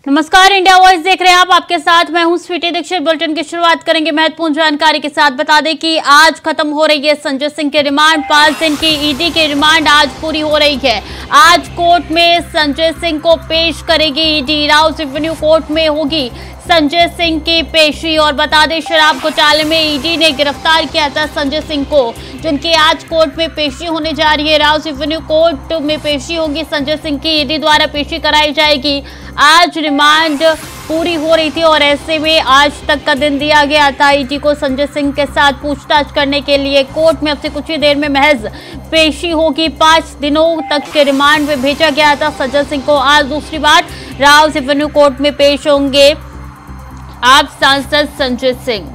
नमस्कार, India voice देख रहे हैं आप। आपके साथ मैं हूं स्वीटी दीक्षित। बुलेटिन की शुरुआत करेंगे महत्वपूर्ण जानकारी के साथ। बता दें कि आज खत्म हो रही है संजय सिंह की रिमांड। 5 दिन की ईडी की रिमांड आज पूरी हो रही है। आज कोर्ट में संजय सिंह को पेश करेगी ईडी। राउस एवेन्यू कोर्ट में होगी संजय सिंह की पेशी। और बता दें, शराब घोटाले में ईडी ने गिरफ्तार किया था संजय सिंह को, जिनकी आज कोर्ट में पेशी होने जा रही है। राउस एवेन्यू कोर्ट में पेशी होगी संजय सिंह की। ईडी द्वारा पेशी कराई जाएगी। आज रिमांड पूरी हो रही थी और ऐसे में आज तक का दिन दिया गया था ईडी को संजय सिंह के साथ पूछताछ करने के लिए। कोर्ट में अब से कुछ ही देर में महज पेशी होगी। 5 दिनों तक के रिमांड में भेजा गया था संजय सिंह को। आज दूसरी बार राउस एवेन्यू कोर्ट में पेश होंगे आप सांसद संजय सिंह।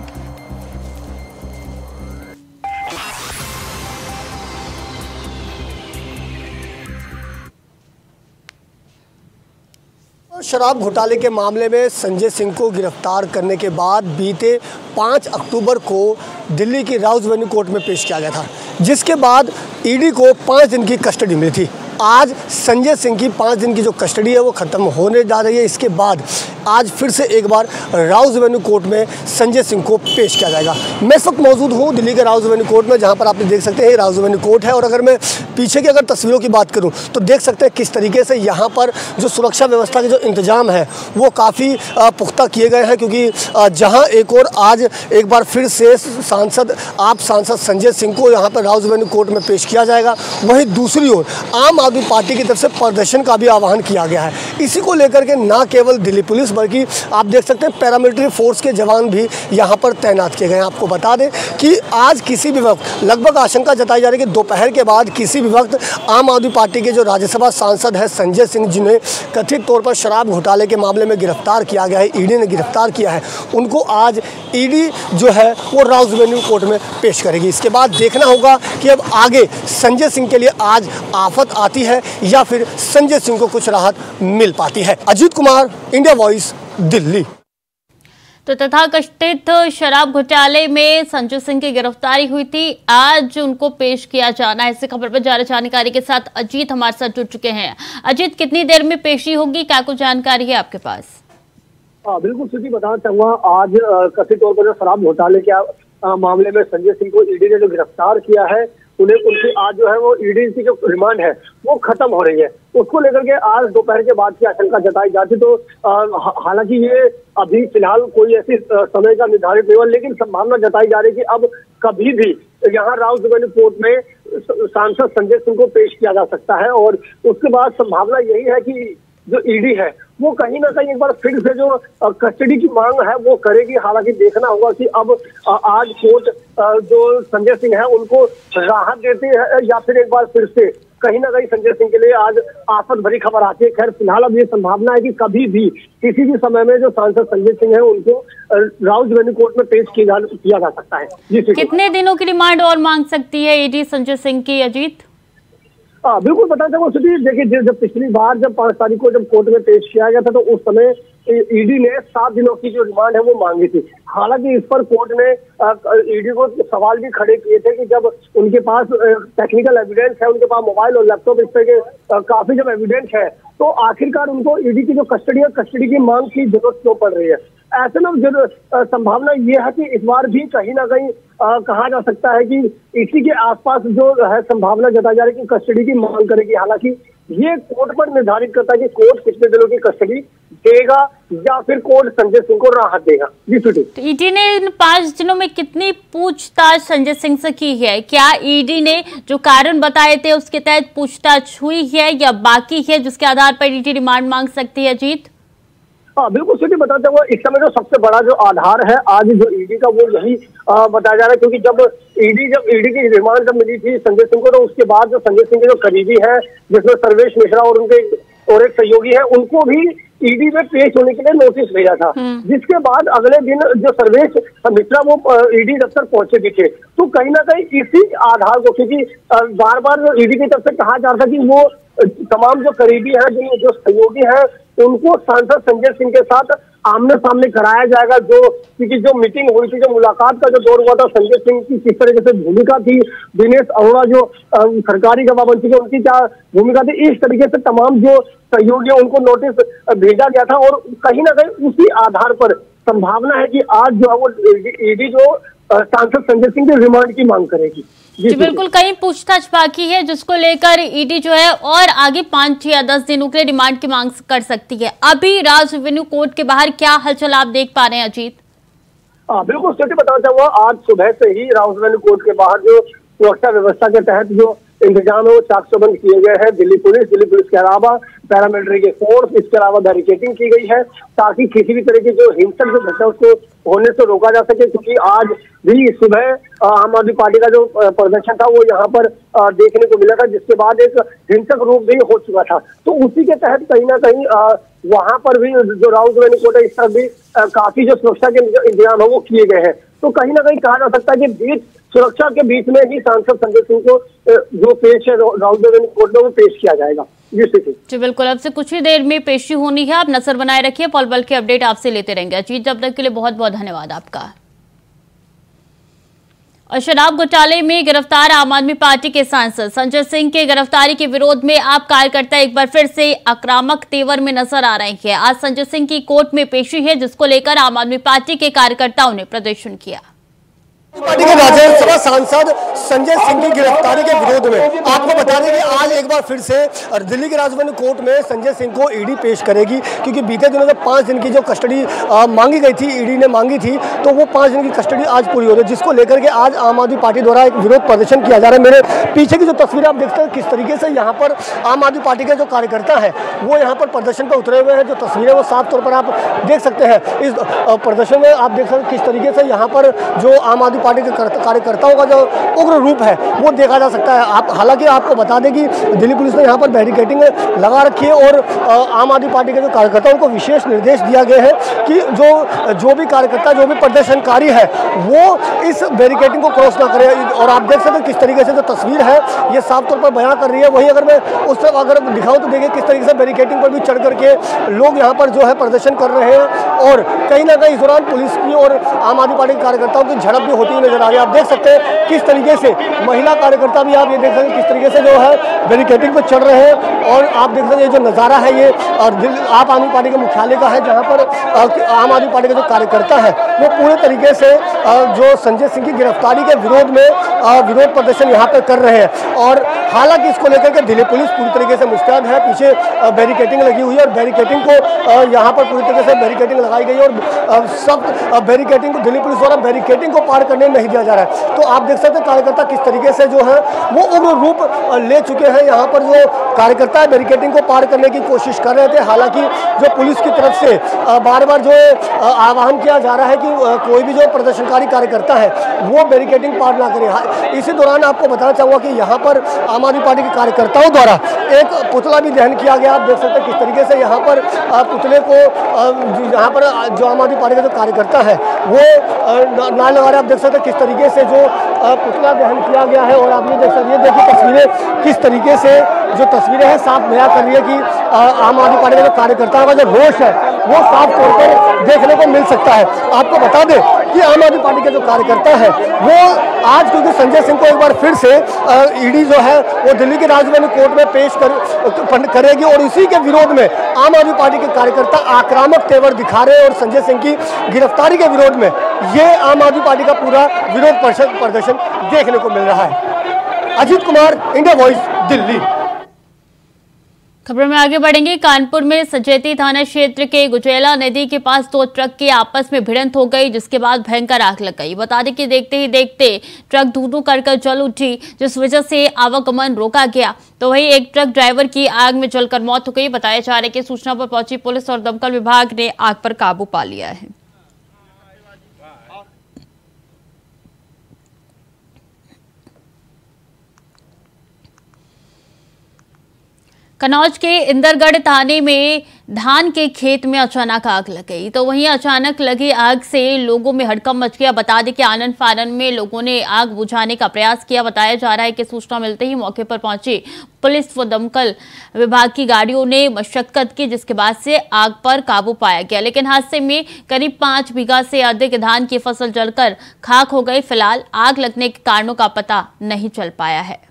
शराब घोटाले के मामले में संजय सिंह को गिरफ्तार करने के बाद बीते 5 अक्टूबर को दिल्ली की राउस एवेन्यू कोर्ट में पेश किया गया था, जिसके बाद ईडी को 5 दिन की कस्टडी मिली थी। आज संजय सिंह की 5 दिन की जो कस्टडी है वो ख़त्म होने जा रही है। इसके बाद आज फिर से एक बार राउस एवेन्यू कोर्ट में संजय सिंह को पेश किया जाएगा। मैं इस वक्त मौजूद हूँ दिल्ली के राउस एवेन्यू कोर्ट में, जहाँ पर आप देख सकते हैं राउस एवेन्यू कोर्ट है। और अगर मैं पीछे की तस्वीरों की बात करूँ तो देख सकते हैं किस तरीके से यहाँ पर जो सुरक्षा व्यवस्था के जो इंतजाम है वो काफ़ी पुख्ता किए गए हैं, क्योंकि जहाँ एक और आज एक बार फिर से सांसद संजय सिंह को यहाँ पर राउस एवेन्यू कोर्ट में पेश किया जाएगा, वहीं दूसरी ओर आम आदमी पार्टी की तरफ से प्रदर्शन का भी आह्वान किया गया है। इसी को लेकर के ना केवल दिल्ली पुलिस बल्कि आप देख सकते हैं पैरामिलिट्री फोर्स के जवान भी यहाँ पर तैनात किए गए हैं। आपको बता दें कि आज किसी भी वक्त लगभग आशंका जताई जा रही है कि दोपहर के बाद किसी भी वक्त आम आदमी पार्टी के जो राज्यसभा सांसद है संजय सिंह, जिन्हें कथित तौर पर शराब घोटाले के मामले में गिरफ्तार किया गया है, ईडी ने गिरफ्तार किया है, उनको आज ईडी जो है वो राउस एवेन्यू कोर्ट में पेश करेगी। इसके बाद देखना होगा कि अब आगे संजय सिंह के लिए आज आफत आती है या फिर संजय सिंह को कुछ राहत मिल पाती है। Ajit Kumar, India voice, Delhi. तो तथाकथित शराब घोटाले में संजय सिंह की गिरफ्तारी हुई थी, आज उनको पेश किया जाना है। इस खबर पर ज्यादा जानकारी के साथ अजीत हमारे साथ जुड़ चुके हैं। अजीत, कितनी देर में पेशी होगी, क्या कुछ जानकारी है आपके पास? बिल्कुल स्थिति बताना चाहूंगा। आज कथित तौर पर जो शराब घोटाले के मामले में संजय सिंह को ईडी ने जो गिरफ्तार किया है, उनकी आज जो है वो ईडी की जो रिमांड है वो खत्म हो रही है। उसको लेकर के आज दोपहर के बाद की आशंका जताई जाती, तो हालांकि ये अभी फिलहाल कोई ऐसी समय का निर्धारित नहीं हुआ, लेकिन संभावना जताई जा रही है कि अब कभी भी यहाँ राउस एवेन्यू कोर्ट में सांसद संजय सिंह को पेश किया जा सकता है। और उसके बाद संभावना यही है कि जो ईडी है वो कहीं ना कहीं एक बार फिर से जो कस्टडी की मांग है वो करेगी। हालांकि देखना होगा कि अब आज कोर्ट जो संजय सिंह है उनको राहत देती है या फिर एक बार फिर से कहीं ना कहीं संजय सिंह के लिए आज आफत भरी खबर आती है। खैर फिलहाल अब ये संभावना है कि कभी भी किसी भी समय में जो सांसद संजय सिंह है उनको राउस एवेन्यू कोर्ट में पेश किया जा सकता है। कितने दिनों की रिमांड और मांग सकती है ईडी संजय सिंह की, अजीत? बिल्कुल बता दें, देखिए जब पिछली बार जब 5 तारीख को जब कोर्ट में पेश किया गया था तो उस समय ईडी ने 7 दिनों की जो रिमांड है वो मांगी थी। हालांकि इस पर कोर्ट ने ईडी को सवाल भी खड़े किए थे कि जब उनके पास टेक्निकल एविडेंस है, उनके पास मोबाइल और लैपटॉप, इस तरह के काफी जब एविडेंस है, तो आखिरकार उनको ईडी की जो कस्टडी की मांग की जरूरत क्यों पड़ रही है। ऐसे में संभावना ये है कि इस बार भी कहीं ना कहीं कहा जा सकता है कि इसी के आसपास जो है संभावना जताई जा रही है कि कस्टडी की मांग करेगी। हालांकि ये कोर्ट पर निर्धारित करता है कि कोर्ट कितने दिनों की कस्टडी देगा या फिर कोर्ट संजय सिंह को राहत देगा। ईडी ने इन 5 दिनों में कितनी पूछताछ संजय सिंह से की है? क्या ईडी ने जो कारण बताए थे उसके तहत पूछताछ हुई है या बाकी है, जिसके आधार पर ईडी रिमांड मांग सकती है? अजीत, बिल्कुल स्थिति बताते हुए इस समय जो सबसे बड़ा जो आधार है आज जो ईडी का वो यही बताया जा रहा है, क्योंकि जब ईडी की रिमांड जब मिली थी संजय सिंह को, तो उसके बाद जो संजय सिंह के जो करीबी है जिसमें सर्वेश मिश्रा और उनके और एक सहयोगी है, उनको भी ईडी में पेश होने के लिए नोटिस भेजा था। जिसके बाद अगले दिन जो सर्वेश मिश्रा वो ईडी दफ्तर पहुंचे भी थे। तो कहीं ना कहीं इसी आधार को, क्योंकि बार बार ईडी की तरफ से कहा जा रहा था कि वो तमाम जो करीबी है, जो सहयोगी है, उनको सांसद संजय सिंह के साथ आमने सामने कराया जाएगा। क्योंकि जो मीटिंग हुई थी, जो मुलाकात का जो दौर हुआ था, संजय सिंह की किस तरीके से भूमिका थी, दिनेश अरोड़ा जो सरकारी गवाह बन चुके उनकी क्या भूमिका थी, इस तरीके से तमाम जो सहयोगी है उनको नोटिस भेजा गया था। और कहीं ना कहीं उसी आधार पर संभावना है कि आज जो है वो ईडी जो सांसद संजय सिंह के रिमांड की मांग करेगी। जी बिल्कुल, कहीं पूछताछ बाकी है जिसको लेकर ईडी जो है और आगे 5 या 10 दिनों के लिए रिमांड की मांग कर सकती है। अभी राज रेवेन्यू कोर्ट के बाहर क्या हलचल आप देख पा रहे हैं अजीत? बिल्कुल स्थिति बताना चाहूंगा, आज सुबह से ही राज रेवेन्यू कोर्ट के बाहर जो सुरक्षा व्यवस्था के तहत जो इंतजाम है वो चाकचौबंद किए गए हैं। दिल्ली पुलिस के अलावा पैरामिलिट्री के फोर्स, इसके अलावा बैरिकेडिंग की गई है ताकि किसी भी तरह की जो हिंसक जो घटना उसको होने से रोका जा सके। क्योंकि आज भी सुबह आम आदमी पार्टी का जो प्रदर्शन था वो यहाँ पर देखने को मिला था, जिसके बाद एक हिंसक रूप भी हो चुका था। तो उसी के तहत कहीं ना कहीं वहां पर भी जो राउत रेवेन्यू कोर्ट है इस तरफ भी काफी जो सुरक्षा के इंतजाम है वो किए गए हैं। तो कहीं ना कहीं कहा जा सकता है कि बीच सुरक्षा के बीच में ही सांसद संजय सिंह को जो पेश है राउत रेवेन्यू कोर्ट में वो पेश किया जाएगा। जी बिल्कुल, अब से कुछ ही देर में पेशी होनी है। आप नजर बनाए रखिए, पल पल के अपडेट आपसे लेते रहेंगे। अजीत, जब तक के लिए बहुत बहुत धन्यवाद आपका। और शराब घोटाले में गिरफ्तार आम आदमी पार्टी के सांसद संजय सिंह के गिरफ्तारी के विरोध में आप कार्यकर्ता एक बार फिर से आक्रामक तेवर में नजर आ रहे हैं। आज संजय सिंह की कोर्ट में पेशी है जिसको लेकर आम आदमी पार्टी के कार्यकर्ताओं ने प्रदर्शन किया। पार्टी के राज्यसभा सांसद संजय सिंह की गिरफ्तारी के विरोध में आपको बता दें कि आज एक बार फिर से दिल्ली के राज रेवेन्यू कोर्ट में संजय सिंह को ईडी पेश करेगी। क्योंकि बीते दिनों में 5 दिन की जो कस्टडी मांगी गई थी, ईडी ने मांगी थी, तो वो 5 दिन की कस्टडी आज पूरी हो रही है, जिसको लेकर के आज आम आदमी पार्टी द्वारा एक विरोध प्रदर्शन किया जा रहा है। मेरे पीछे की जो तस्वीर आप देखते हैं किस तरीके से यहाँ पर आम आदमी पार्टी के जो कार्यकर्ता है वो यहाँ पर प्रदर्शन पर उतरे हुए हैं। जो तस्वीरें वो साफ तौर पर आप देख सकते हैं। इस प्रदर्शन में आप देख सकते हैं किस तरीके से यहाँ पर जो आम आदमी पार्टी के कार्यकर्ताओं का जो उग्र रूप है वो देखा जा सकता है। हालांकि आपको बता दें कि दिल्ली पुलिस ने यहाँ पर बैरिकेडिंग लगा रखी है और आम आदमी पार्टी के जो कार्यकर्ताओं को विशेष निर्देश दिया गया है कि जो भी कार्यकर्ता, जो भी प्रदर्शनकारी है वो इस बैरिकेडिंग को क्रॉस ना करे। और आप देख सकते हैं किस तरीके से जो तस्वीर है ये साफ तौर पर बयां कर रही है। वही अगर मैं उस तरफ अगर दिखाऊं तो देखिए किस तरीके से बैरिकेडिंग पर भी चढ़ करके लोग यहाँ पर जो है प्रदर्शन कर रहे हैं। और कहीं ना कहीं इस दौरान पुलिस की और आम आदमी पार्टी के कार्यकर्ताओं की झड़प भी होती हुई नजर आ रही है। आप देख सकते हैं किस तरीके से महिला कार्यकर्ता भी, आप ये देख सकते हैं किस तरीके से जो है बैरिकेडिंग पर चढ़ रहे हैं। और आप देख सकते हैं ये जो नज़ारा है ये आप आदमी पार्टी के मुख्यालय का है, जहाँ पर आम आदमी पार्टी के जो कार्यकर्ता है वो पूरे तरीके से जो संजय सिंह की गिरफ्तारी के विरोध में विरोध प्रदर्शन यहाँ पर कर रहे हैं। और हालांकि इसको लेकर के दिल्ली पुलिस पूरी तरीके से मुस्तैद है। पीछे बैरिकेडिंग लगी हुई है और बैरिकेडिंग को यहाँ पर पूरी तरीके से बैरिकेडिंग लगाई गई है और सब बैरिकेडिंग को दिल्ली पुलिस द्वारा बैरिकेडिंग को पार करने नहीं दिया जा रहा है। तो आप देख सकते हैं कार्यकर्ता किस तरीके से जो है वो उग्र रूप ले चुके हैं। यहाँ पर जो कार्यकर्ता है बैरिकेडिंग को पार करने की कोशिश कर रहे थे। हालांकि जो पुलिस की तरफ से बार बार जो आह्वान किया जा रहा है कि कोई भी जो प्रदर्शनकारी कार्यकर्ता है वो बैरिकेडिंग पार ना करे। इसी दौरान आपको बताना चाहूँगा कि यहाँ पर आम आदमी पार्टी के कार्यकर्ताओं द्वारा एक पुतला भी दहन किया गया। आप देख सकते हैं किस तरीके से यहाँ पर पुतले को यहाँ पर जो आम आदमी पार्टी का जो कार्यकर्ता है वो ना लगा रहे। आप देख सकते हैं किस तरीके से जो पुतला दहन किया गया है। और आप ये देख सकते हैं, देखिए तस्वीरें किस तरीके से जो तस्वीरें हैं साफ बयां कर रही है कि आम आदमी पार्टी के जो कार्यकर्ताओं का जो रोष है वो साफ तौर पर देखने को मिल सकता है। आपको बता दें कि आम आदमी पार्टी के जो कार्यकर्ता है वो आज क्योंकि संजय सिंह को एक बार फिर से ईडी जो है वो दिल्ली के राज रेवेन्यू कोर्ट में पेश करेगी और इसी के विरोध में आम आदमी पार्टी के कार्यकर्ता आक्रामक तेवर दिखा रहे हैं। और संजय सिंह की गिरफ्तारी के विरोध में ये आम आदमी पार्टी का पूरा विरोध प्रदर्शन देखने को मिल रहा है। Ajit Kumar, India voice, Delhi. खबरों में आगे बढ़ेंगे। कानपुर में सचेती थाना क्षेत्र के गुजेला नदी के पास 2 ट्रक की आपस में भिड़ंत हो गई, जिसके बाद भयंकर आग लग गई। बता दें कि देखते ही देखते ट्रक धू-धू कर जल उठी, जिस वजह से आवागमन रोका गया। तो वहीं एक ट्रक ड्राइवर की आग में जलकर मौत हो गई। बताया जा रहा है कि सूचना पर पहुंची पुलिस और दमकल विभाग ने आग पर काबू पा लिया है। कन्नौज के इंदरगढ़ थाने में धान के खेत में अचानक आग लग गई। तो वहीं अचानक लगी आग से लोगों में हड़कंप मच गया। बता दें कि आनन फानन में लोगों ने आग बुझाने का प्रयास किया। बताया जा रहा है कि सूचना मिलते ही मौके पर पहुंची पुलिस व दमकल विभाग की गाड़ियों ने मशक्कत की, जिसके बाद से आग पर काबू पाया गया। लेकिन हादसे में करीब 5 बीघा से अधिक धान की फसल जलकर खाक हो गई। फिलहाल आग लगने के कारणों का पता नहीं चल पाया है।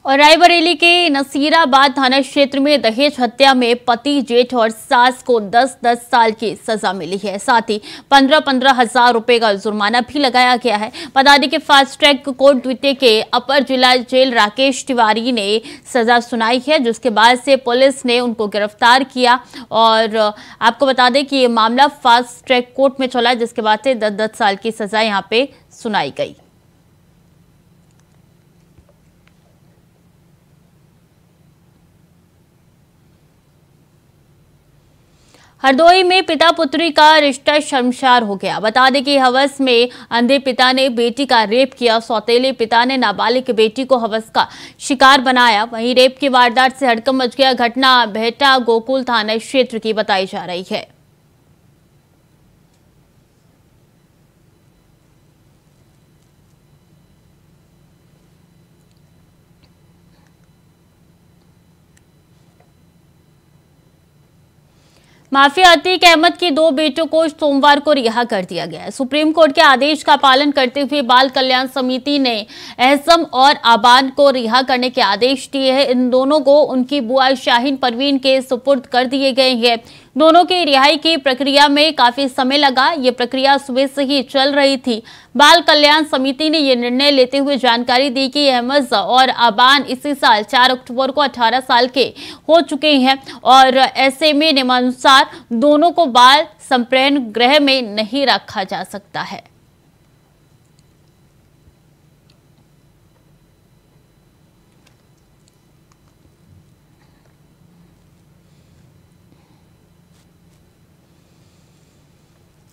और रायबरेली के नसीराबाद थाना क्षेत्र में दहेज हत्या में पति, जेठ और सास को 10-10 साल की सजा मिली है। साथ ही 15-15 हजार रुपए का जुर्माना भी लगाया गया है। बता दें कि फास्ट ट्रैक कोर्ट द्वितीय के अपर जिला जेल राकेश तिवारी ने सजा सुनाई है, जिसके बाद से पुलिस ने उनको गिरफ्तार किया। और आपको बता दें कि ये मामला फास्ट ट्रैक कोर्ट में चला, जिसके बाद से 10-10 साल की सजा यहाँ पे सुनाई गई। हरदोई में पिता पुत्री का रिश्ता शर्मसार हो गया। बता दें कि हवस में अंधे पिता ने बेटी का रेप किया। सौतेले पिता ने नाबालिग बेटी को हवस का शिकार बनाया। वहीं रेप की वारदात से हड़कंप मच गया। घटना बेहटा गोकुल थाना क्षेत्र की बताई जा रही है। माफिया अतीक अहमद की 2 बेटों को सोमवार को रिहा कर दिया गया है। सुप्रीम कोर्ट के आदेश का पालन करते हुए बाल कल्याण समिति ने एहसम और आबान को रिहा करने के आदेश दिए हैं। इन दोनों को उनकी बुआ शाहीन परवीन के सुपुर्द कर दिए गए हैं। दोनों की रिहाई की प्रक्रिया में काफी समय लगा। ये प्रक्रिया सुबह से ही चल रही थी। बाल कल्याण समिति ने यह निर्णय लेते हुए जानकारी दी कि अहमद और आबान इसी साल 4 अक्टूबर को 18 साल के हो चुके हैं और ऐसे में नियमानुसार दोनों को बाल संप्रेरण गृह में नहीं रखा जा सकता है।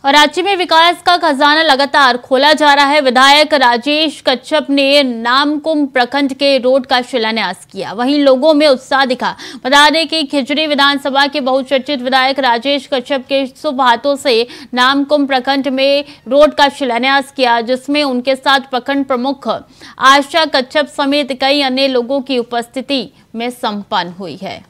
और राज्य में विकास का खजाना लगातार खोला जा रहा है। विधायक राजेश कच्छप ने नामकुम प्रखंड के रोड का शिलान्यास किया। वहीं लोगों में उत्साह दिखा। बता दें कि खिजड़ी विधानसभा के बहुचर्चित विधायक राजेश कच्छप के शुभ हाथों से नामकुम प्रखंड में रोड का शिलान्यास किया, जिसमें उनके साथ प्रखंड प्रमुख आशा कच्छप समेत कई अन्य लोगों की उपस्थिति में संपन्न हुई है।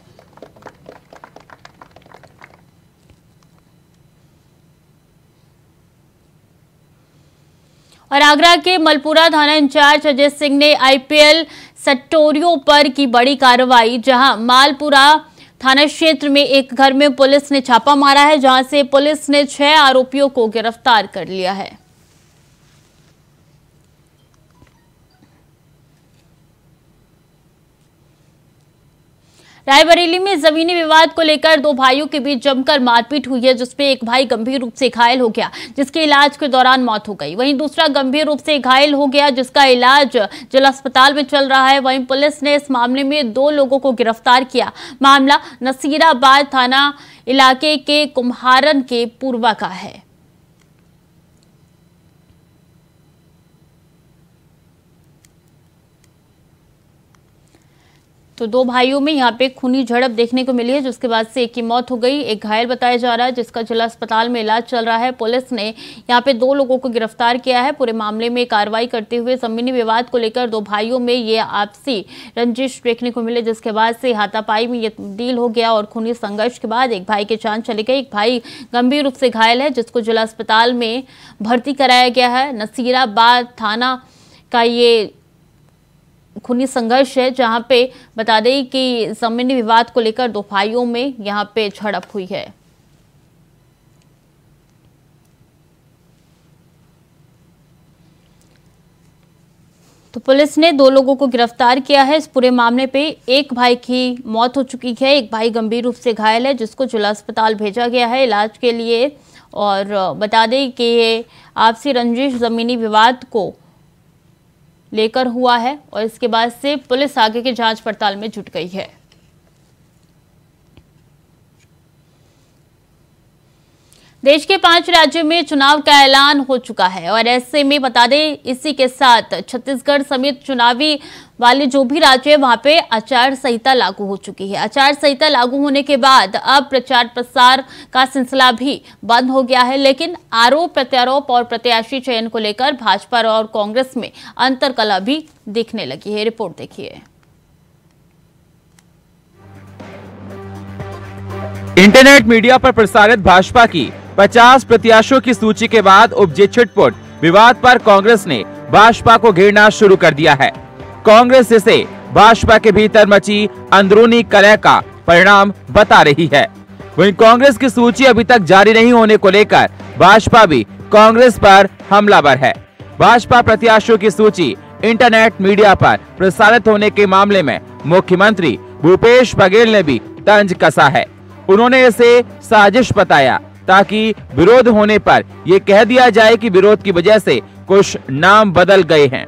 और आगरा के मलपुरा थाना इंचार्ज अजय सिंह ने आईपीएल सट्टोरियों पर की बड़ी कार्रवाई। जहां मालपुरा थाना क्षेत्र में एक घर में पुलिस ने छापा मारा है, जहां से पुलिस ने 6 आरोपियों को गिरफ्तार कर लिया है। रायबरेली में जमीनी विवाद को लेकर 2 भाइयों के बीच जमकर मारपीट हुई है, जिसमें एक भाई गंभीर रूप से घायल हो गया, जिसके इलाज के दौरान मौत हो गई। वहीं दूसरा गंभीर रूप से घायल हो गया, जिसका इलाज जिला अस्पताल में चल रहा है। वहीं पुलिस ने इस मामले में 2 लोगों को गिरफ्तार किया। मामला नसीराबाद थाना इलाके के कुम्हारन के पूर्वा का है। तो 2 भाइयों में यहाँ पे खूनी झड़प देखने को मिली है, जिसके बाद से एक की मौत हो गई। एक घायल बताया जा रहा है, जिसका जिला अस्पताल में इलाज चल रहा है। पुलिस ने यहाँ पे 2 लोगों को गिरफ्तार किया है। पूरे मामले में कार्रवाई करते हुए जमीनी विवाद को लेकर 2 भाइयों में ये आपसी रंजिश देखने को मिले, जिसके बाद से हाथापाई में ये तब्दील हो गया और खूनी संघर्ष के बाद एक भाई की जान चली गई। एक भाई गंभीर रूप से घायल है, जिसको जिला अस्पताल में भर्ती कराया गया है। नसीराबाद थाना का ये खूनी संघर्ष है, जहां पे बता दें कि जमीनी विवाद को लेकर 2 भाइयों में यहां पे झड़प हुई है। तो पुलिस ने 2 लोगों को गिरफ्तार किया है। इस पूरे मामले पे एक भाई की मौत हो चुकी है, एक भाई गंभीर रूप से घायल है, जिसको जिला अस्पताल भेजा गया है इलाज के लिए। और बता दें कि ये आपसी रंजिश जमीनी विवाद को लेकर हुआ है और इसके बाद से पुलिस आगे की जांच पड़ताल में जुट गई है। देश के 5 राज्यों में चुनाव का ऐलान हो चुका है और ऐसे में बता दें इसी के साथ छत्तीसगढ़ समेत चुनावी वाले जो भी राज्य है वहां पे आचार संहिता लागू हो चुकी है। आचार संहिता लागू होने के बाद अब प्रचार प्रसार का सिलसिला भी बंद हो गया है, लेकिन आरोप प्रत्यारोप और प्रत्याशी चयन को लेकर भाजपा और कांग्रेस में अंतर्कलह भी दिखने लगी है। रिपोर्ट देखिए। इंटरनेट मीडिया पर प्रसारित भाजपा की 50 प्रत्याशियों की सूची के बाद उपजे छिटपुट विवाद पर कांग्रेस ने भाजपा को घेरना शुरू कर दिया है। कांग्रेस इसे भाजपा के भीतर मची अंदरूनी कलह का परिणाम बता रही है। वहीं कांग्रेस की सूची अभी तक जारी नहीं होने को लेकर भाजपा भी कांग्रेस पर हमलावर है। भाजपा प्रत्याशियों की सूची इंटरनेट मीडिया पर प्रसारित होने के मामले में मुख्यमंत्री भूपेश बघेल ने भी तंज कसा है। उन्होंने इसे साजिश बताया ताकि विरोध होने पर यह कह दिया जाए कि विरोध की वजह से कुछ नाम बदल गए हैं।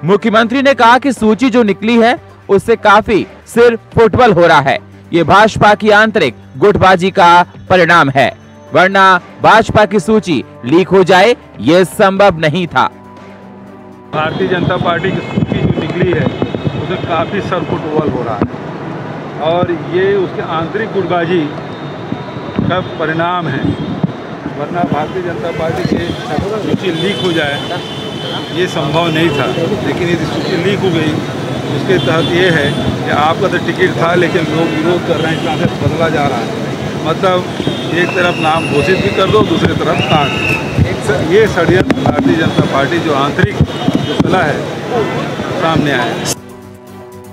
मुख्यमंत्री ने कहा कि सूची जो निकली है उससे काफी सिर फुटबॉल हो रहा है। ये भाजपा की आंतरिक गुटबाजी का परिणाम है, वरना भाजपा की सूची लीक हो जाए ये संभव नहीं था। भारतीय जनता पार्टी की सूची जो निकली है उससे काफी सर फुटबॉल हो रहा है और ये उसके आंतरिक गुटबाजी का परिणाम है, वरना भारतीय जनता पार्टी की सूची लीक हो जाए ये संभव नहीं था। लेकिन यदि सूची लीक हो गई उसके तहत ये है कि आपका तो टिकट था लेकिन लोग विरोध कर रहे हैं, इसका से बदला जा रहा है। मतलब एक तरफ नाम घोषित भी कर दो, दूसरी तरफ काट। ये षड्यंत्र भारतीय जनता पार्टी जो आंतरिक जो कला है सामने आया।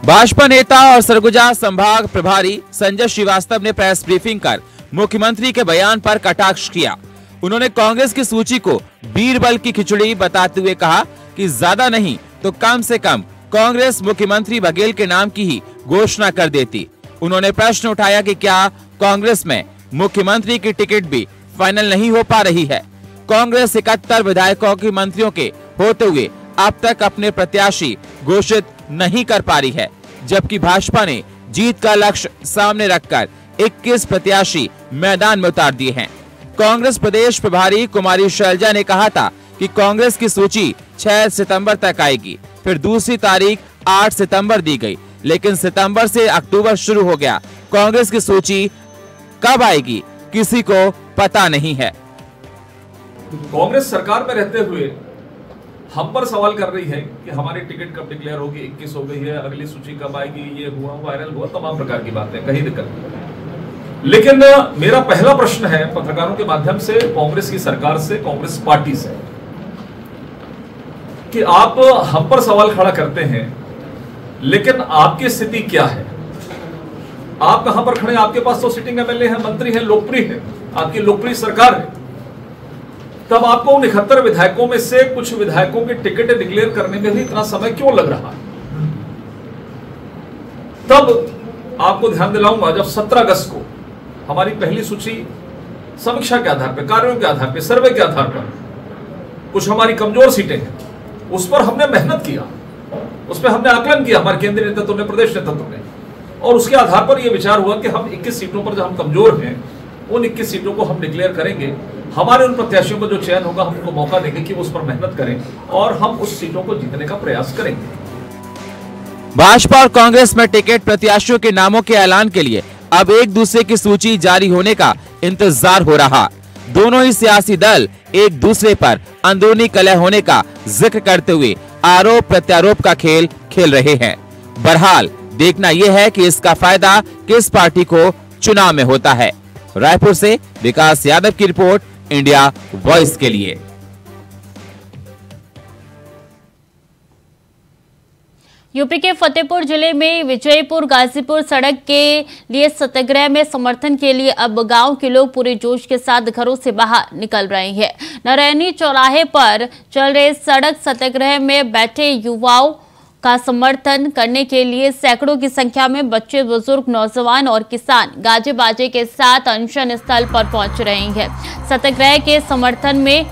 भाजपा नेता और सरगुजा संभाग प्रभारी संजय श्रीवास्तव ने प्रेस ब्रीफिंग कर मुख्यमंत्री के बयान पर कटाक्ष किया। उन्होंने कांग्रेस की सूची को बीरबल की खिचड़ी बताते हुए कहा कि ज्यादा नहीं तो कम से कम कांग्रेस मुख्यमंत्री बघेल के नाम की ही घोषणा कर देती। उन्होंने प्रश्न उठाया कि क्या कांग्रेस में मुख्यमंत्री की टिकट भी फाइनल नहीं हो पा रही है। कांग्रेस 71 विधायकों के मंत्रियों के होते हुए अब तक अपने प्रत्याशी घोषित नहीं कर पा रही है, जबकि भाजपा ने जीत का लक्ष्य सामने रखकर 21 प्रत्याशी मैदान में उतार दिए हैं। कांग्रेस प्रदेश प्रभारी कुमारी शैलजा ने कहा था कि कांग्रेस की सूची 6 सितंबर तक आएगी, फिर दूसरी तारीख 8 सितंबर दी गई, लेकिन सितंबर से अक्टूबर शुरू हो गया। कांग्रेस की सूची कब आएगी किसी को पता नहीं है। कांग्रेस सरकार में रहते हुए हम पर सवाल कर रही है कि हमारी टिकट कब डिक्लेयर होगी, 21 हो गई है, अगली सूची कब आएगी, ये हुआ वायरल हुआ, तमाम प्रकार की बातें, कहीं दिक्कत नहीं। लेकिन मेरा पहला प्रश्न है पत्रकारों के माध्यम से कांग्रेस की सरकार से, कांग्रेस पार्टी से, कि आप हम पर सवाल खड़ा करते हैं लेकिन आपकी स्थिति क्या है? आप कहां पर खड़े? आपके पास तो सिटिंग एमएलए है, मंत्री है, लोकप्रिय है, आपकी लोकप्रिय सरकार है। तब आपको उन 71 विधायकों में से कुछ विधायकों की टिकट डिक्लेयर करने में भी इतना समय क्यों लग रहा है? तब आपको ध्यान दिलाऊंगा, जब 17 अगस्त को हमारी पहली सूची समीक्षा के आधार पर, कार्यों के आधार पर, सर्वे के आधार पर कुछ हमारी कमजोर सीटें हैं, उस पर हमने मेहनत किया, उस पर हमने आकलन किया, हमारे केंद्रीय नेतृत्व ने, प्रदेश नेतृत्व ने, और उसके आधार पर यह विचार हुआ कि हम 21 सीटों पर जब हम कमजोर हैं उन 21 सीटों को हम डिक्लेयर करेंगे। हमारे उन प्रत्याशियों को जो चयन होगा हम उनको मौका देंगे कि वो उस पर मेहनत करें और हम उस सीटों को जीतने का प्रयास करेंगे। भाजपा और कांग्रेस में टिकट प्रत्याशियों के नामों के ऐलान के लिए अब एक दूसरे की सूची जारी होने का इंतजार हो रहा। दोनों ही सियासी दल एक दूसरे पर अंदरूनी कलह होने का जिक्र करते हुए आरोप प्रत्यारोप का खेल खेल रहे हैं। बहरहाल देखना यह है कि इसका फायदा किस पार्टी को चुनाव में होता है। रायपुर से विकास यादव की रिपोर्ट, इंडिया वॉइस के लिए। यूपी के फतेहपुर जिले में विजयपुर गाजीपुर सड़क के लिए सत्याग्रह में समर्थन के लिए अब गांव के लोग पूरे जोश के साथ घरों से बाहर निकल रहे हैं। नारायणी चौराहे पर चल रहे सड़क सत्याग्रह में बैठे युवाओं का समर्थन करने के लिए सैकड़ों की संख्या में बच्चे, बुजुर्ग, नौजवान और किसान गाजे बाजे के साथ अनशन स्थल पर पहुंच रहे हैं। सत्याग्रह के समर्थन में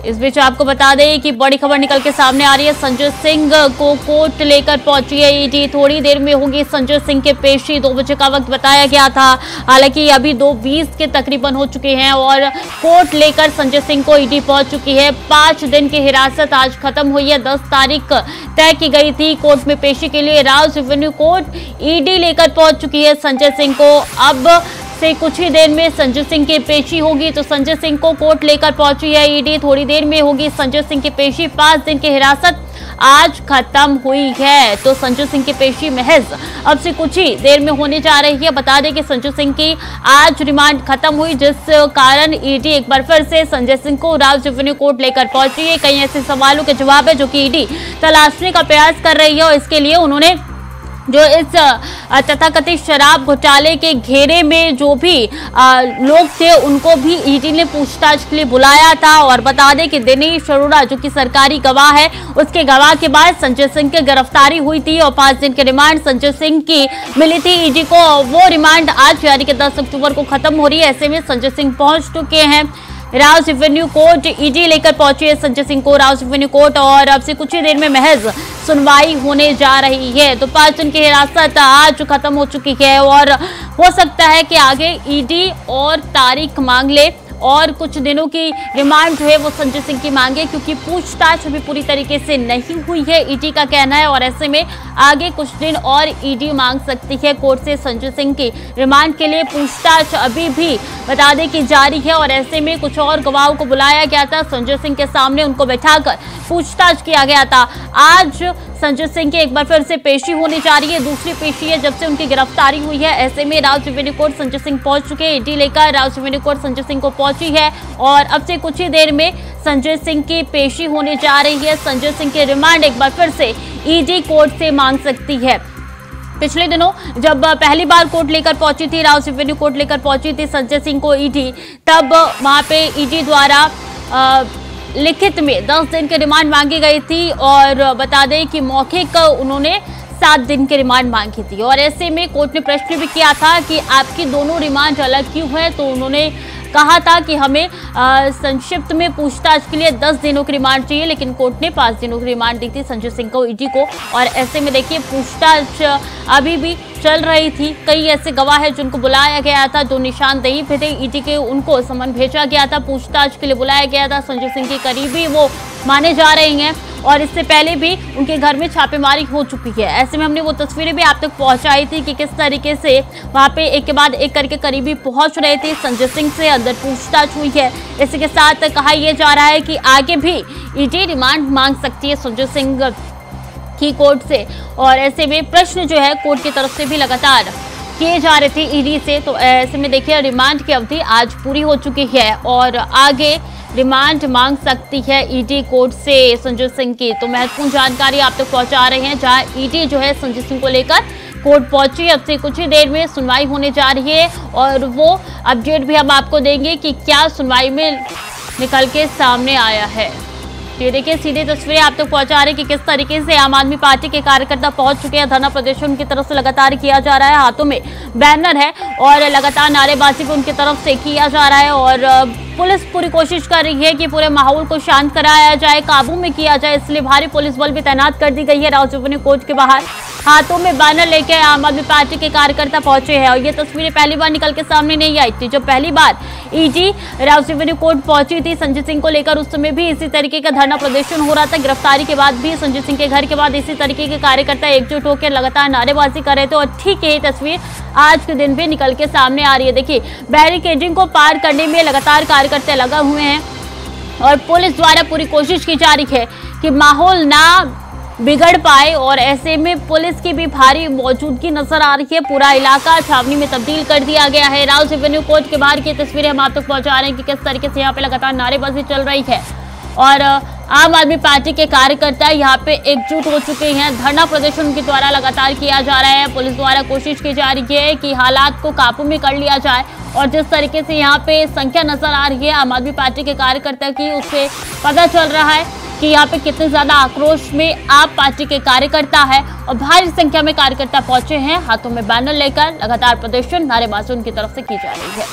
इस बीच आपको बता दें कि बड़ी खबर निकल के सामने आ रही है। संजय सिंह को कोर्ट लेकर पहुंची है ईडी। थोड़ी देर में होगी संजय सिंह की पेशी। 2 बजे का वक्त बताया गया था, हालांकि अभी 2:20 के तकरीबन हो चुके हैं और कोर्ट लेकर संजय सिंह को ईडी पहुंच चुकी है। 5 दिन की हिरासत आज खत्म हुई है। 10 तारीख तय की गई थी कोर्ट में पेशी के लिए। राउज एवेन्यू कोर्ट ईडी लेकर पहुंच चुकी है संजय सिंह को। अब से कुछ ही देर में संजय सिंह की पेशी होगी। तो संजय सिंह को कोर्ट लेकर पहुंची है ईडी। थोड़ी देर में होगी संजय सिंह की पेशी। 5 दिन की हिरासत आज खत्म हुई है। तो संजय सिंह की पेशी महज अब से कुछ ही देर में होने जा रही है। बता दें कि संजय सिंह की आज रिमांड खत्म हुई, जिस कारण ईडी एक बार फिर से संजय सिंह को राउज एवेन्यू कोर्ट लेकर पहुंची है। कई ऐसे सवालों के जवाब है जो कि ईडी तलाशने का प्रयास कर रही है और इसके लिए उन्होंने जो इस तथाकथित शराब घोटाले के घेरे में जो भी लोग थे उनको भी ईडी ने पूछताछ के लिए बुलाया था। और बता दें कि दिनेश अरोड़ा जो कि सरकारी गवाह है, उसके गवाह के बाद संजय सिंह की गिरफ्तारी हुई थी और 5 दिन की रिमांड संजय सिंह की मिली थी ईडी को। वो रिमांड आज यानी कि 10 अक्टूबर को खत्म हो रही है। ऐसे में संजय सिंह पहुंच चुके हैं राउज एवेन्यू कोर्ट। ईडी लेकर पहुंची है संजय सिंह को राउज एवेन्यू कोर्ट और अब से कुछ ही देर में महज सुनवाई होने जा रही है। तो 5 दिन की हिरासत आज खत्म हो चुकी है और हो सकता है कि आगे ईडी और तारीख मांग ले और कुछ दिनों की रिमांड जो है वो संजय सिंह की मांगे, क्योंकि पूछताछ अभी पूरी तरीके से नहीं हुई है ईडी का कहना है। और ऐसे में आगे कुछ दिन और ईडी मांग सकती है कोर्ट से संजय सिंह की रिमांड के लिए। पूछताछ अभी भी बता दें कि जारी है और ऐसे में कुछ और गवाहों को बुलाया गया था संजय सिंह के सामने, उनको बैठाकर पूछताछ किया गया था। आज संजय सिंह की एक बार फिर से पेशी होने जा रही है, दूसरी पेशी है जब से उनकी गिरफ्तारी हुई है। ऐसे में राउज एवेन्यू कोर्ट संजय सिंह पहुंच चुके हैं। ईडी लेकर राउज एवेन्यू कोर्ट संजय सिंह को पहुंची है और अब से कुछ ही देर में संजय सिंह की पेशी होने जा रही है। संजय सिंह की रिमांड एक बार फिर से ईडी कोर्ट से मांग सकती है। पिछले दिनों जब पहली बार कोर्ट लेकर पहुंची थी, राउज एवेन्यू कोर्ट लेकर पहुंची थी संजय सिंह को ईडी, तब वहां पे ईडी द्वारा लिखित में 10 दिन की रिमांड मांगी गई थी और बता दें कि मौखिक उन्होंने 7 दिन की रिमांड मांगी थी। और ऐसे में कोर्ट ने प्रश्न भी किया था कि आपकी दोनों रिमांड अलग क्यों है, तो उन्होंने कहा था कि हमें संक्षिप्त में पूछताछ के लिए 10 दिनों की रिमांड चाहिए, लेकिन कोर्ट ने 5 दिनों की रिमांड दी थी संजय सिंह को ईडी को। और ऐसे में देखिए पूछताछ अभी भी चल रही थी। कई ऐसे गवाह हैं जिनको बुलाया गया था, जो निशानदेही पे थे ईडी के, उनको समन भेजा गया था, पूछताछ के लिए बुलाया गया था। संजय सिंह के करीबी वो माने जा रहे हैं और इससे पहले भी उनके घर में छापेमारी हो चुकी है। ऐसे में हमने वो तस्वीरें भी आप तक पहुंचाई थी कि किस तरीके से वहां पे एक के बाद एक करके करीबी पहुंच रहे थे। संजय सिंह से अंदर पूछताछ हुई है। इसी के साथ कहा यह जा रहा है कि आगे भी ईडी रिमांड मांग सकती है संजय सिंह की कोर्ट से। और ऐसे में प्रश्न जो है कोर्ट की तरफ से भी लगातार किए जा रहे थे ईडी से। तो ऐसे में देखिए रिमांड की अवधि आज पूरी हो चुकी है और आगे रिमांड मांग सकती है ईडी कोर्ट से संजय सिंह की। तो महत्वपूर्ण जानकारी आप तक पहुंचा रहे हैं, जहां ईडी जो है संजय सिंह को लेकर कोर्ट पहुंची। अब से कुछ ही देर में सुनवाई होने जा रही है और वो अपडेट भी हम आपको देंगे कि क्या सुनवाई में निकल के सामने आया है। ये देखिए सीधी तस्वीरें आप तक पहुंचा रहे हैं कि किस तरीके से आम आदमी पार्टी के कार्यकर्ता पहुंच चुके हैं। धरना प्रदर्शन उनकी तरफ से लगातार किया जा रहा है, हाथों में बैनर है और लगातार नारेबाजी भी उनकी तरफ से किया जा रहा है। और पुलिस पूरी कोशिश कर रही है कि पूरे माहौल को शांत कराया जाए, काबू में किया जाए, इसलिए भारी पुलिस बल भी तैनात कर दी गई है। राउज एवेन्यू कोर्ट के बाहर हाथों में बैनर लेकर आम आदमी पार्टी के कार्यकर्ता पहुंचे हैं और ये तस्वीरें पहली बार निकल के सामने नहीं आई थी। जब पहली बार ईडी राउज एवेन्यू कोर्ट पहुंची थी संजय सिंह को लेकर, उस समय भी इसी तरीके का धरना प्रदर्शन हो रहा था। गिरफ्तारी के बाद भी संजय सिंह के घर के बाद इसी तरीके के कार्यकर्ता एकजुट होकर लगातार नारेबाजी कर रहे थे और ठीक यही तस्वीर आज के दिन भी निकल के सामने आ रही है। देखिए बैरिकेडिंग को पार करने में लगातार कार्यकर्ता लगे हुए हैं और पुलिस द्वारा पूरी कोशिश की जा रही है कि माहौल ना बिगड़ पाए और ऐसे में पुलिस की भी भारी मौजूदगी नजर आ रही है। पूरा इलाका छावनी में तब्दील कर दिया गया है। राउज एवेन्यू कोर्ट के बाहर की तस्वीरें हम आप तक पहुंचा रहे हैं कि किस तरीके से यहाँ पे लगातार नारेबाजी चल रही है और आम आदमी पार्टी के कार्यकर्ता यहाँ पे एकजुट हो चुके हैं। धरना प्रदर्शन उनके द्वारा लगातार किया जा रहा है। पुलिस द्वारा कोशिश की जा रही है कि हालात को काबू में कर लिया जाए और जिस तरीके से यहाँ पे संख्या नजर आ रही है आम आदमी पार्टी के कार्यकर्ता की, उससे पता चल रहा है कि यहाँ पे कितने ज्यादा आक्रोश में आप पार्टी के कार्यकर्ता है और भारी संख्या में कार्यकर्ता पहुंचे हैं। हाथों में बैनर लेकर लगातार प्रदर्शन नारेबाजी उनकी तरफ से की जा रही है।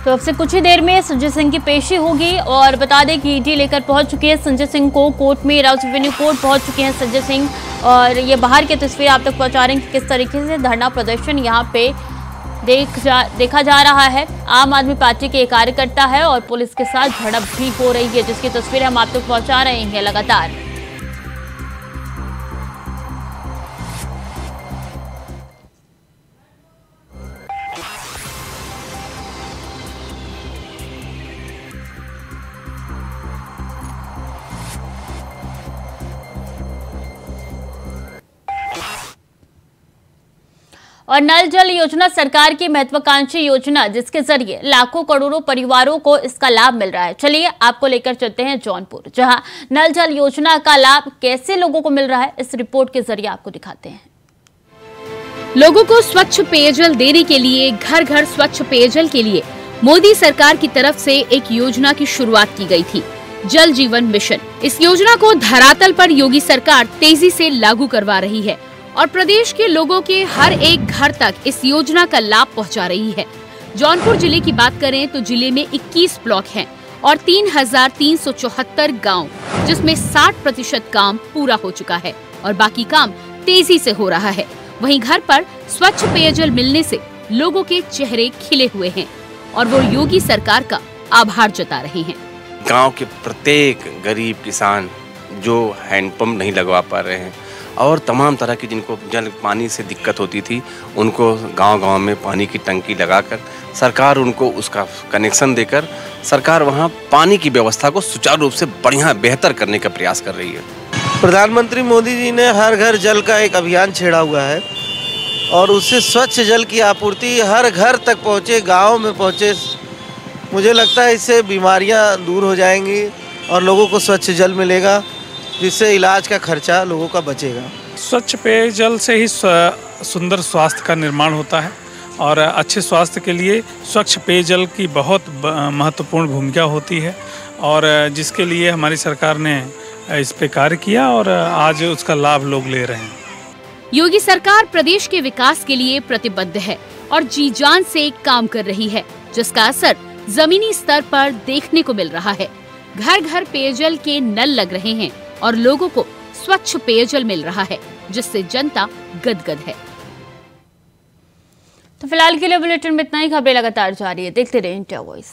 तो अब से कुछ ही देर में संजय सिंह की पेशी होगी और बता दें कि ईडी लेकर पहुंच चुकी है संजय सिंह को कोर्ट में। राउज एवेन्यू कोर्ट पहुंच चुके हैं संजय सिंह और ये बाहर की तस्वीर आप तक पहुंचा रहे हैं कि किस तरीके से धरना प्रदर्शन यहाँ पे देखा जा रहा है। आम आदमी पार्टी के एक कार्यकर्ता है और पुलिस के साथ झड़प भी हो रही है, जिसकी तस्वीर हम आप तक पहुंचा रहे हैं लगातार। और नल जल योजना सरकार की महत्वाकांक्षी योजना, जिसके जरिए लाखों करोड़ों परिवारों को इसका लाभ मिल रहा है। चलिए आपको लेकर चलते हैं जौनपुर, जहां नल जल योजना का लाभ कैसे लोगों को मिल रहा है, इस रिपोर्ट के जरिए आपको दिखाते हैं। लोगों को स्वच्छ पेयजल देने के लिए, घर घर स्वच्छ पेयजल के लिए मोदी सरकार की तरफ से एक योजना की शुरुआत की गई थी, जल जीवन मिशन। इस योजना को धरातल पर योगी सरकार तेजी से लागू करवा रही है और प्रदेश के लोगों के हर एक घर तक इस योजना का लाभ पहुंचा रही है। जौनपुर जिले की बात करें तो जिले में 21 ब्लॉक हैं और 3,374 गांव, जिसमें 60% काम पूरा हो चुका है और बाकी काम तेजी से हो रहा है। वहीं घर पर स्वच्छ पेयजल मिलने से लोगों के चेहरे खिले हुए हैं और वो योगी सरकार का आभार जता रहे हैं। गांव के प्रत्येक गरीब किसान जो हैंडपंप नहीं लगवा पा रहे हैं और तमाम तरह की जिनको जल पानी से दिक्कत होती थी, उनको गांव-गांव में पानी की टंकी लगाकर सरकार उनको उसका कनेक्शन देकर सरकार वहां पानी की व्यवस्था को सुचारू रूप से बढ़िया बेहतर करने का प्रयास कर रही है। प्रधानमंत्री मोदी जी ने हर घर जल का एक अभियान छेड़ा हुआ है और उससे स्वच्छ जल की आपूर्ति हर घर तक पहुँचे, गाँव में पहुँचे। मुझे लगता है इससे बीमारियाँ दूर हो जाएंगी और लोगों को स्वच्छ जल मिलेगा, जिससे इलाज का खर्चा लोगों का बचेगा। स्वच्छ पेयजल से ही सुंदर स्वास्थ्य का निर्माण होता है और अच्छे स्वास्थ्य के लिए स्वच्छ पेयजल की बहुत महत्वपूर्ण भूमिका होती है और जिसके लिए हमारी सरकार ने इस पे कार्य किया और आज उसका लाभ लोग ले रहे हैं। योगी सरकार प्रदेश के विकास के लिए प्रतिबद्ध है और जी जान से काम कर रही है, जिसका असर जमीनी स्तर पर देखने को मिल रहा है। घर घर पेयजल के नल लग रहे हैं और लोगों को स्वच्छ पेयजल मिल रहा है, जिससे जनता गदगद है। तो फिलहाल के लिए बुलेटिन में इतना ही। खबरें लगातार जारी है, देखते रहिए इंडिया वॉइस।